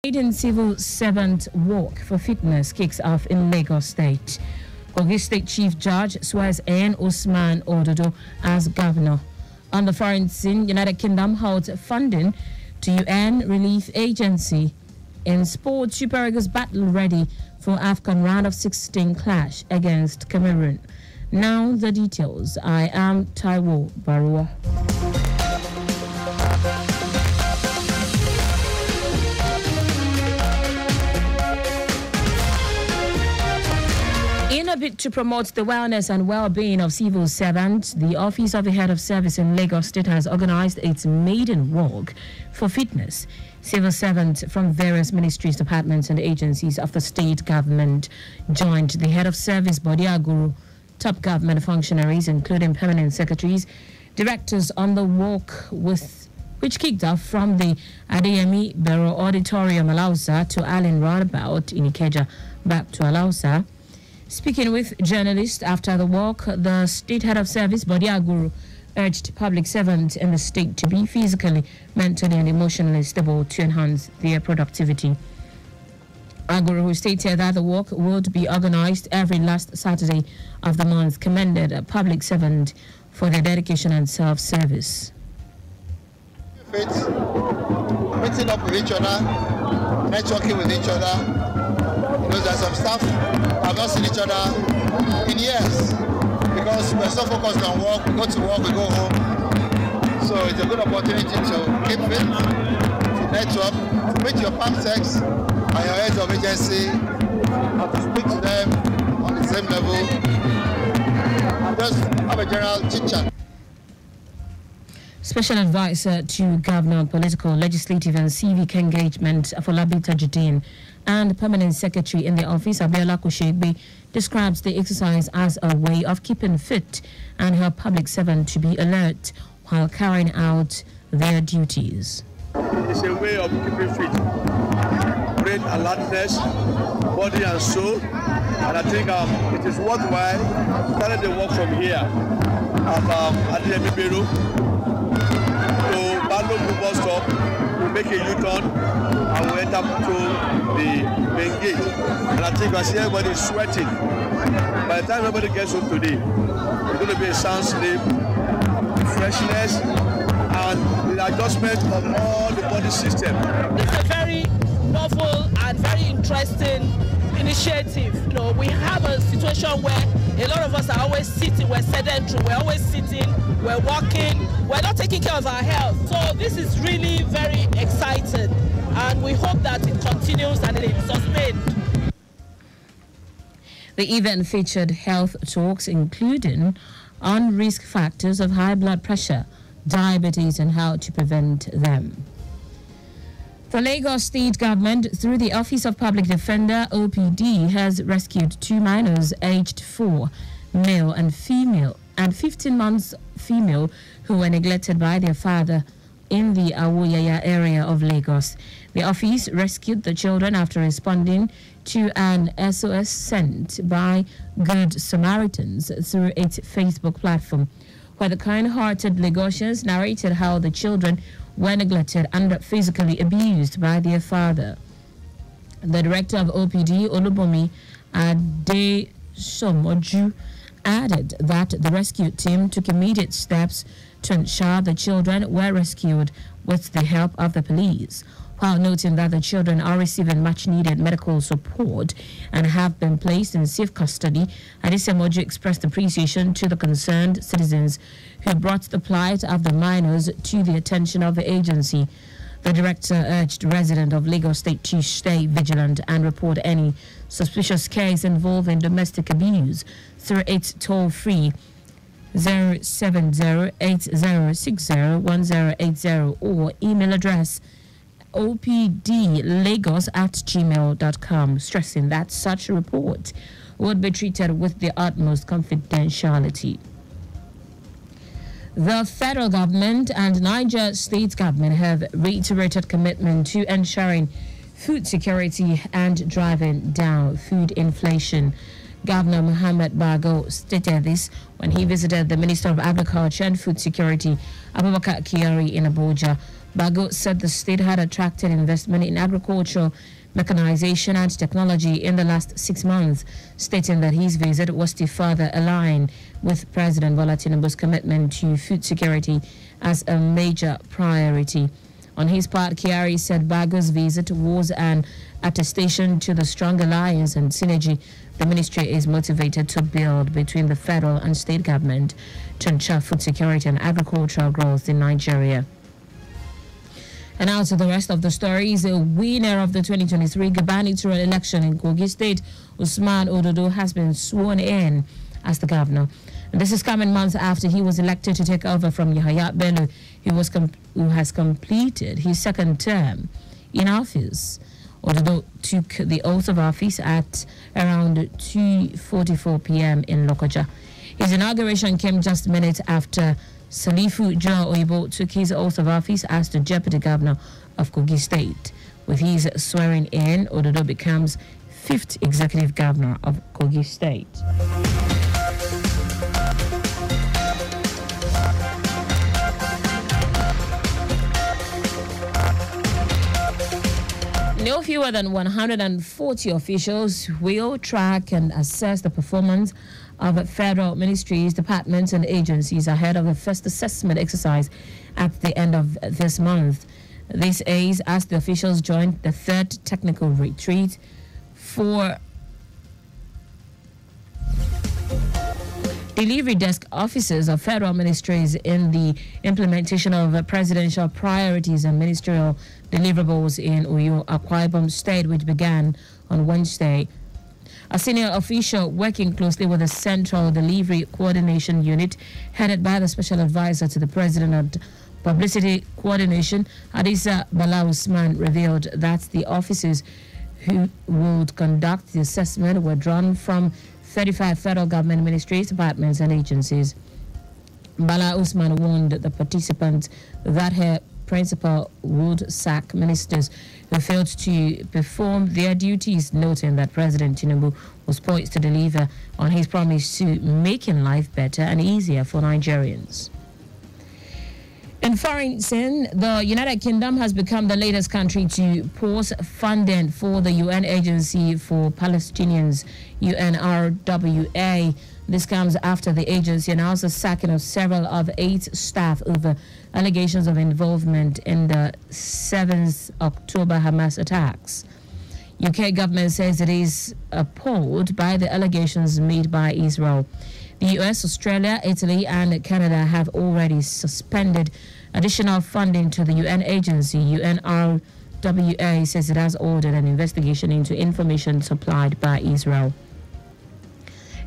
Maiden civil servant walk for fitness kicks off in Lagos State. Kogi State Chief Judge swears in Usman Ododo as governor. On the foreign scene, United Kingdom holds funding to UN Relief Agency. In sports, Super Eagles battle ready for AFCON round of 16 clash against Cameroon. Now the details. I am Taiwo Baruwa. In a bid to promote the wellness and well-being of civil servants, the Office of the Head of Service in Lagos State has organized its maiden walk for fitness. Civil servants from various ministries, departments and agencies of the state government joined the Head of Service Taiwo Baruwa, top government functionaries including permanent secretaries, directors on the walk which kicked off from the Adeyemi Bero Auditorium Alausa to Allen Roundabout in Ikeja back to Alausa. Speaking with journalists after the walk, the State Head of Service, Taiwo Baruwa, urged public servants in the state to be physically, mentally and emotionally stable to enhance their productivity. Baruwa stated that the walk would be organized every last Saturday of the month, commended a public servant for their dedication and self-service. Meeting up with each other, networking with each other. There's some staff have not seen each other in years because we're so focused on work. We go to work, we go home. So it's a good opportunity to keep fit, to network, to meet your PAMSECs and your heads of agency, and to speak to them on the same level, and just have a general chit-chat. Special advisor to Governor on Political, Legislative and Civic Engagement, Afolabi Tajuddin, and Permanent Secretary in the office, Abiola Kushegbe, describes the exercise as a way of keeping fit and help public servants to be alert while carrying out their duties. It's a way of keeping fit, brain alertness, body and soul, and I think it is worthwhile starting the work from here at Adeyemi Bero. Bus stop, we make a U-turn and we enter to the main gate. And I think I see everybody sweating. By the time everybody gets home today, it's going to be a sound sleep, freshness, and the adjustment of all the body system. It's a very novel and very interesting initiative. You know, we have a situation where a lot of us are always sitting, we're sedentary, we're always sitting, we're walking, we're not taking care of our health. So this is really very exciting and we hope that it continues and it is sustained. The event featured health talks including on risk factors of high blood pressure, diabetes and how to prevent them. The Lagos State Government, through the Office of Public Defender, OPD, has rescued 2 minors aged 4, male and female, and 15 months female who were neglected by their father in the Awoyaya area of Lagos. The office rescued the children after responding to an SOS sent by Good Samaritans through its Facebook platform, where the kind-hearted Lagosians narrated how the children were neglected and physically abused by their father. The director of OPD, Olubomi Adesomoju, added that the rescue team took immediate steps to ensure the children were rescued with the help of the police, while noting that the children are receiving much-needed medical support and have been placed in safe custody. Adesomoju expressed appreciation to the concerned citizens who brought the plight of the minors to the attention of the agency. The director urged residents of Lagos State to stay vigilant and report any suspicious case involving domestic abuse through its toll-free 07080601080 or email address opdlagos@gmail.com, stressing that such a report would be treated with the utmost confidentiality. The federal government and Niger state government have reiterated commitment to ensuring food security and driving down food inflation. Governor Mohammed Bago stated this when he visited the Minister of Agriculture and Food Security, Abubakar Kyari, in Abuja. Bago said the state had attracted investment in agriculture, mechanization and technology in the last 6 months, stating that his visit was to further align with President Bola Tinubu's commitment to food security as a major priority. On his part, Kyari said Bago's visit was an attestation to the strong alliance and synergy the ministry is motivated to build between the federal and state government to ensure food security and agricultural growth in Nigeria. And now to the rest of the stories. The winner of the 2023 gubernatorial election in Kogi State, Usman Ododo, has been sworn in as the governor. And this is coming months after he was elected to take over from Yahaya Bello, who has completed his second term in office. Ododo took the oath of office at around 2:44 p.m. in Lokoja. His inauguration came just minutes after Salifu Joe Oyibo took his oath of office as the deputy governor of Kogi State. With his swearing in, Ododo becomes 5th executive governor of Kogi State. No fewer than 140 officials will track and assess the performance of federal ministries, departments and agencies ahead of the first assessment exercise at the end of this month. This is as the officials joined the 3rd technical retreat for delivery desk officers of federal ministries in the implementation of presidential priorities and ministerial deliverables in Uyo, Akwa Ibom State, which began on Wednesday. A senior official working closely with the Central Delivery Coordination Unit, headed by the Special Advisor to the President of Publicity Coordination, Adisa Bala Usman, revealed that the officers who would conduct the assessment were drawn from 35 federal government ministries, departments and agencies. Bala Usman warned the participants that her principal would sack ministers who failed to perform their duties, noting that President Tinubu was poised to deliver on his promise to making life better and easier for Nigerians. In foreign scene, the United Kingdom has become the latest country to pause funding for the UN Agency for Palestinians, UNRWA. This comes after the agency announced the sacking of several of 8 staff over allegations of involvement in the 7th October Hamas attacks. UK government says it is appalled by the allegations made by Israel. The US, Australia, Italy and Canada have already suspended additional funding to the UN agency. UNRWA says it has ordered an investigation into information supplied by Israel.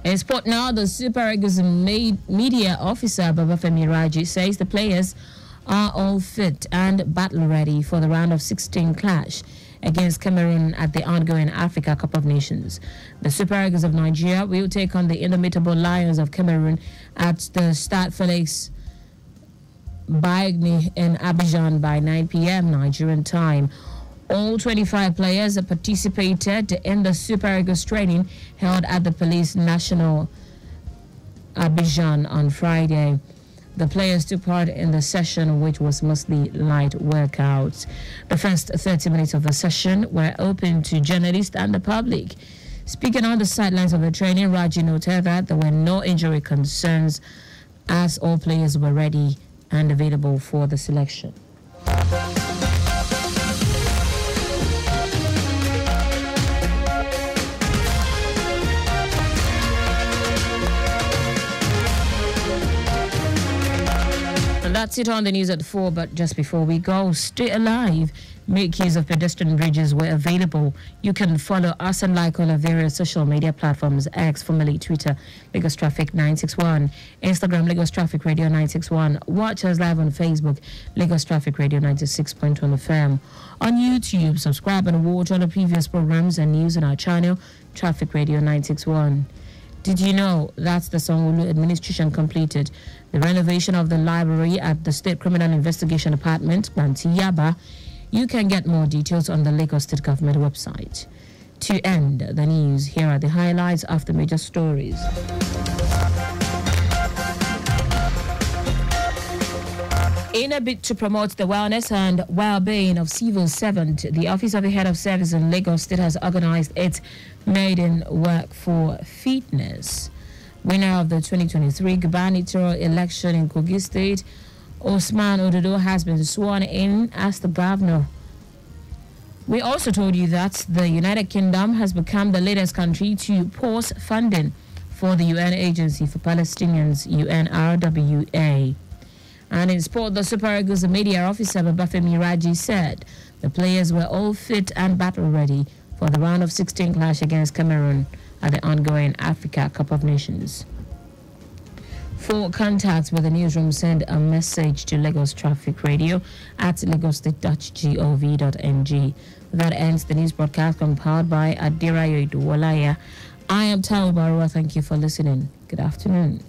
In sport now, the Super Eagles media officer Babafemi Raji says the players are all fit and battle ready for the round of 16 clash against Cameroon at the ongoing Africa Cup of Nations. The Super Eagles of Nigeria will take on the indomitable Lions of Cameroon at the Stade Felix Baigny in Abidjan by 9 p.m. Nigerian time. All 25 players participated in the Super Eagles training held at the Police National Abidjan on Friday. The players took part in the session, which was mostly light workouts. The first 30 minutes of the session were open to journalists and the public. Speaking on the sidelines of the training, Raji noted that there were no injury concerns as all players were ready and available for the selection. That's it on the news at 4, but just before we go, stay alive. Make use of pedestrian bridges where available. You can follow us and like all our various social media platforms: X, formerly Twitter, Lagos Traffic 961, Instagram, Lagos Traffic Radio 961. Watch us live on Facebook, Lagos Traffic Radio 96.1 FM. On YouTube, subscribe and watch all the previous programs and news on our channel, Traffic Radio 961. Did you know that's the Sanwo-Olu administration completed the renovation of the library at the State Criminal Investigation Department, Banti Yaba? You can get more details on the Lagos State Government website. To end the news, here are the highlights of the major stories. In a bid to promote the wellness and well-being of civil servants, the Office of the Head of Service in Lagos State has organized its maiden work for fitness. Winner of the 2023 gubernatorial election in Kogi State, Osman Ododo, has been sworn in as the governor. We also told you that the United Kingdom has become the latest country to pause funding for the UN Agency for Palestinians, UNRWA. And in sport, the Super Eagles media officer, Babafemi Raji, said the players were all fit and battle-ready for the round of 16 clash against Cameroon at the ongoing Africa Cup of Nations. For contacts with the newsroom, send a message to Lagos Traffic Radio at lagostate.gov.ng. That ends the news broadcast compiled by Adirayo Iduwalaya. I am Taiwo Baruwa. Thank you for listening. Good afternoon.